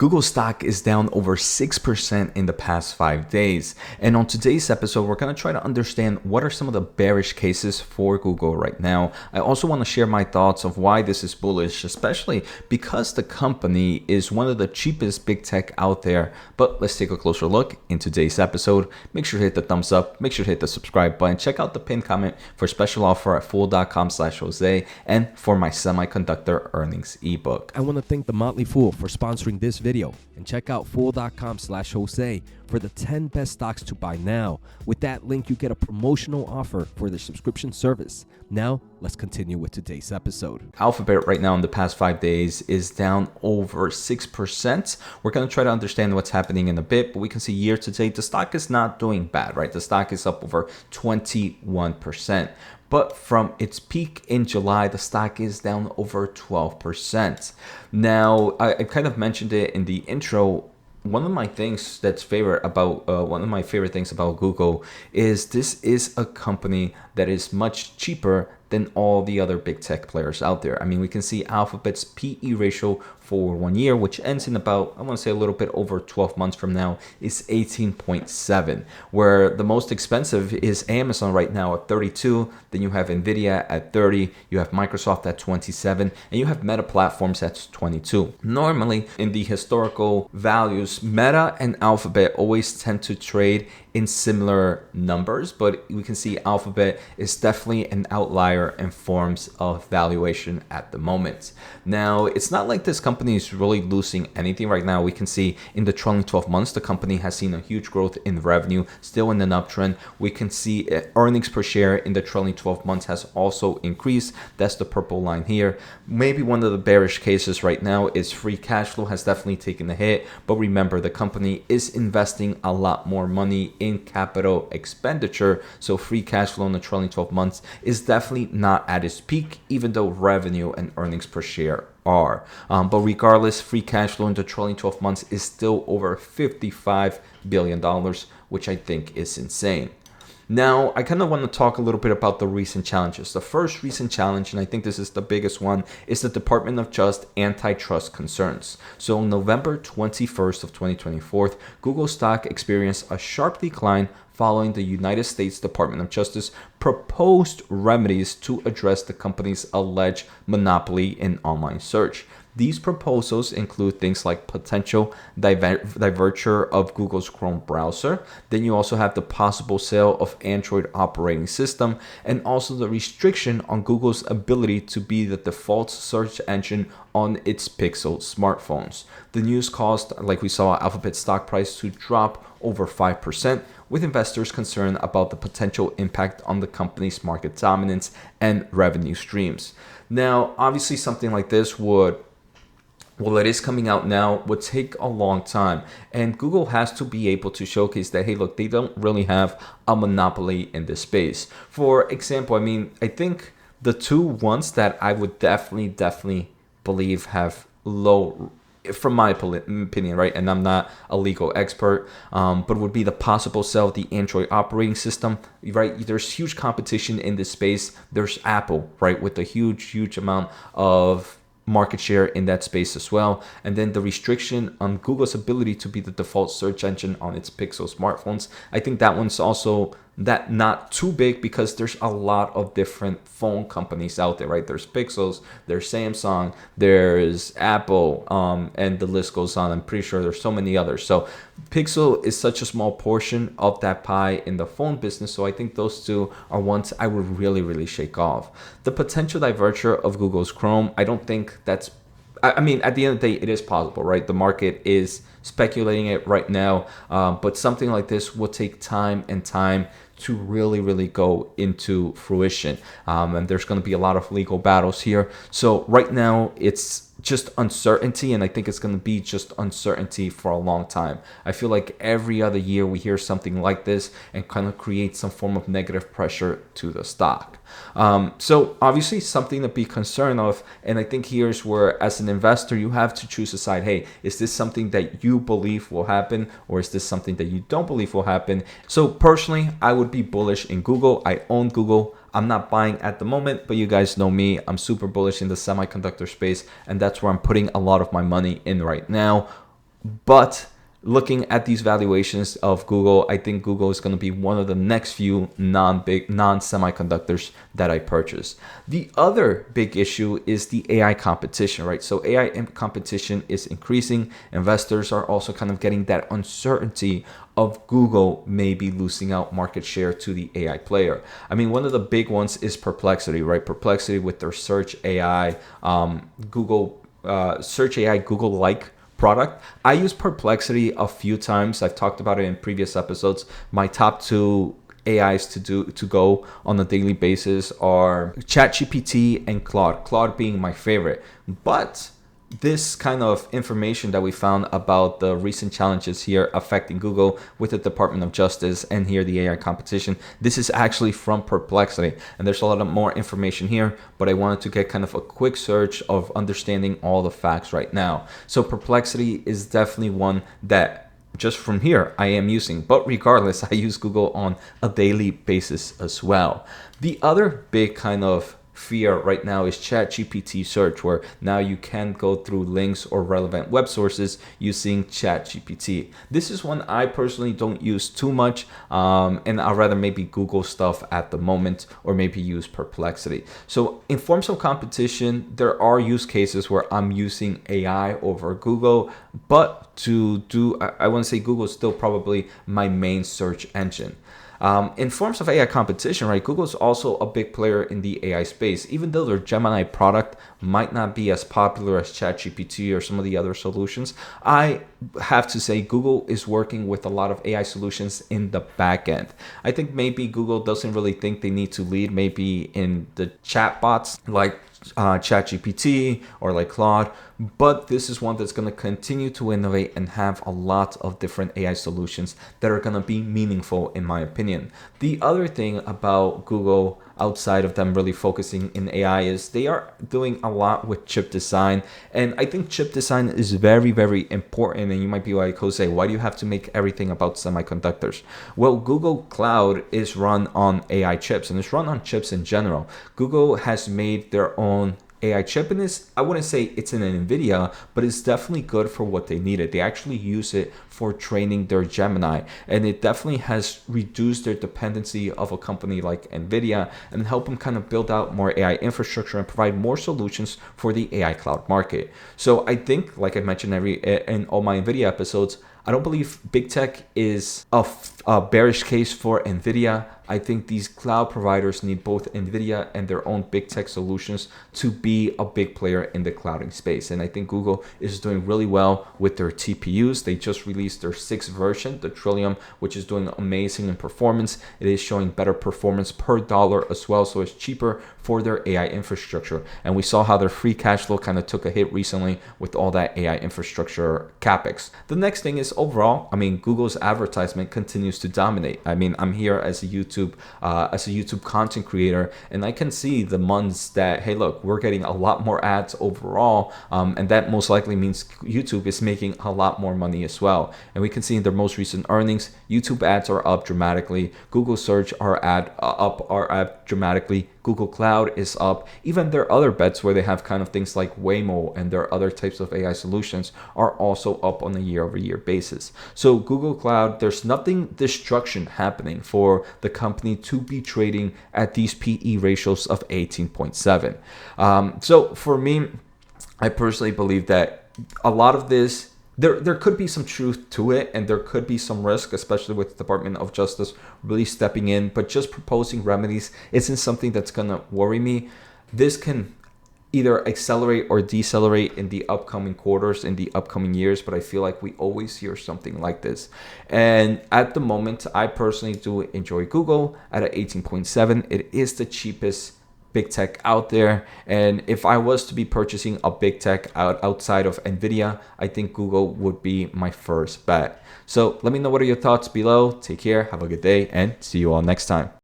Google stock is down over 6% in the past 5 days. And on today's episode, we're going to try to understand what are some of the bearish cases for Google right now. I also want to share my thoughts of why this is bullish, especially because the company is one of the cheapest big tech out there. But let's take a closer look in today's episode. Make sure to hit the thumbs up, make sure to hit the subscribe button, check out the pinned comment for special offer at fool.com/Jose and for my semiconductor earnings ebook. I want to thank the Motley Fool for sponsoring this video and check out fool.com/Jose for the 10 best stocks to buy now. With that link, you get a promotional offer for the subscription service. Now, let's continue with today's episode. Alphabet right now in the past 5 days is down over 6%. We're going to try to understand what's happening in a bit, but we can see year to date, the stock is not doing bad, right? The stock is up over 21%. But from its peak in July, the stock is down over 12%. Now, I kind of mentioned it in the intro. One of my things that's one of my favorite things about Google is this is a company that is much cheaper than all the other big tech players out there. I mean, we can see Alphabet's PE ratio for 1 year, which ends in about, I want to say a little bit over 12 months from now, is 18.7, where the most expensive is Amazon right now at 32, then you have NVIDIA at 30, you have Microsoft at 27, and you have Meta Platforms at 22. Normally, in the historical values, Meta and Alphabet always tend to trade in similar numbers, but we can see Alphabet is definitely an outlier in forms of valuation at the moment. Now, it's not like this company is really losing anything right now. We can see in the trailing 12 months, the company has seen a huge growth in revenue, still in an uptrend. We can see earnings per share in the trailing 12 months has also increased. That's the purple line here. Maybe one of the bearish cases right now is free cash flow has definitely taken a hit, but remember, the company is investing a lot more money in capital expenditure, so free cash flow in the trailing 12 months is definitely not at its peak, even though revenue and earnings per share are. But regardless, free cash flow in the trailing 12 months is still over $55 billion, which I think is insane. Now, I kind of want to talk a little bit about the recent challenges. The first recent challenge, and I think this is the biggest one, is the Department of Justice antitrust concerns. So on November 21st of 2024, Google stock experienced a sharp decline following the United States Department of Justice proposed remedies to address the company's alleged monopoly in online search. These proposals include things like potential divestiture of Google's Chrome browser. Then you also have the possible sale of Android operating system, and also the restriction on Google's ability to be the default search engine on its Pixel smartphones. The news caused, like we saw, Alphabet stock price to drop over 5%, with investors concerned about the potential impact on the company's market dominance and revenue streams. Now, obviously something like this it is coming out now, would take a long time. And Google has to be able to showcase that, hey, look, they don't really have a monopoly in this space. For example, I mean, I think the two ones that I would definitely believe have low, from my opinion, right? And I'm not a legal expert, but would be the possible sale of the Android operating system, right? There's huge competition in this space. There's Apple, right? With a huge amount of market share in that space as well. And then the restriction on Google's ability to be the default search engine on its Pixel smartphones. I think that one's also not too big because there's a lot of different phone companies out there, right? There's Pixels, there's Samsung, there's Apple, and the list goes on. I'm pretty sure there's so many others. So Pixel is such a small portion of that pie in the phone business. So I think those two are ones I would really shake off. The potential divestiture of Google's Chrome, I don't think that's, I mean, at the end of the day, it is possible, right? The market is speculating it right now, but something like this will take time to really go into fruition. And there's going to be a lot of legal battles here. So right now, it's just uncertainty, and I think it's going to be just uncertainty for a long time. I feel like every other year we hear something like this and kind of create some form of negative pressure to the stock. So obviously something to be concerned of, and I think here's where, as an investor, you have to choose a side. Hey, is this something that you believe will happen, or is this something that you don't believe will happen? So personally, I would be bullish in Google. I own Google. I'm not buying at the moment, but you guys know me. I'm super bullish in the semiconductor space, and that's where I'm putting a lot of my money in right now. But looking at these valuations of Google, I think Google is going to be one of the next few non-semiconductors that I purchase. The other big issue is the AI competition, right? So AI competition is increasing. Investors are also kind of getting that uncertainty of Google maybe losing out market share to the AI player. I mean, one of the big ones is Perplexity, right? Perplexity with their Search AI, Google Search AI, Google-like product. I use Perplexity a few times. I've talked about it in previous episodes. My top two AIs to go on a daily basis are ChatGPT and Claude. Claude being my favorite. But this kind of information that we found about the recent challenges here affecting Google with the Department of Justice and here the AI competition, this is actually from Perplexity. And there's a lot of more information here, but I wanted to get kind of a quick search of understanding all the facts right now. So Perplexity is definitely one that just from here I am using, but regardless, I use Google on a daily basis as well. The other big kind of fear right now is ChatGPT search, where now you can go through links or relevant web sources using ChatGPT. This is one I personally don't use too much, and I'd rather maybe Google stuff at the moment, or maybe use Perplexity. So in forms of competition, there are use cases where I'm using AI over Google, but I want to say Google is still probably my main search engine. In forms of AI competition, right, Google is also a big player in the AI space. Even though their Gemini product might not be as popular as ChatGPT or some of the other solutions, I have to say Google is working with a lot of AI solutions in the back end. I think maybe Google doesn't really think they need to lead maybe in the chatbots like ChatGPT or like Claude, but this is one that's going to continue to innovate and have a lot of different AI solutions that are going to be meaningful in my opinion. The other thing about Google outside of them really focusing in AI is they are doing a lot with chip design, and I think chip design is very, very important. And you might be like, Jose, why do you have to make everything about semiconductors? Well, Google Cloud is run on AI chips, and it's run on chips in general. Google has made their own AI chip, and I wouldn't say it's an NVIDIA, but it's definitely good for what they needed. They actually use it for training their Gemini, and it definitely has reduced their dependency of a company like NVIDIA and help them kind of build out more AI infrastructure and provide more solutions for the AI cloud market. So I think, like I mentioned in all my NVIDIA episodes, I don't believe big tech is a bearish case for NVIDIA. I think these cloud providers need both NVIDIA and their own big tech solutions to be a big player in the clouding space. And I think Google is doing really well with their TPUs. They just released their 6th version, the Trillium, which is doing amazing in performance. It is showing better performance per dollar as well, so it's cheaper for their AI infrastructure. And we saw how their free cash flow kind of took a hit recently with all that AI infrastructure capex. The next thing is overall, I mean, Google's advertisement continues to dominate. I mean, I'm here as a YouTube content creator, and I can see the months that, hey, look, we're getting a lot more ads overall, and that most likely means YouTube is making a lot more money as well. And we can see in their most recent earnings, YouTube ads are up dramatically. Google search are up dramatically. Google Cloud is up. Even their other bets where they have kind of things like Waymo and their other types of AI solutions are also up on a year-over-year basis. So Google Cloud, there's nothing destruction happening for the company to be trading at these PE ratios of 18.7. So for me, I personally believe that a lot of this, there could be some truth to it, and there could be some risk, especially with the Department of Justice really stepping in, but just proposing remedies isn't something that's going to worry me. This can either accelerate or decelerate in the upcoming quarters, in the upcoming years, but I feel like we always hear something like this. And at the moment, I personally do enjoy Google at an 18.7. It is the cheapest big tech out there, and if I was to be purchasing a big tech outside of NVIDIA, I think Google would be my first bet. So let me know what are your thoughts below. Take care, have a good day, and see you all next time.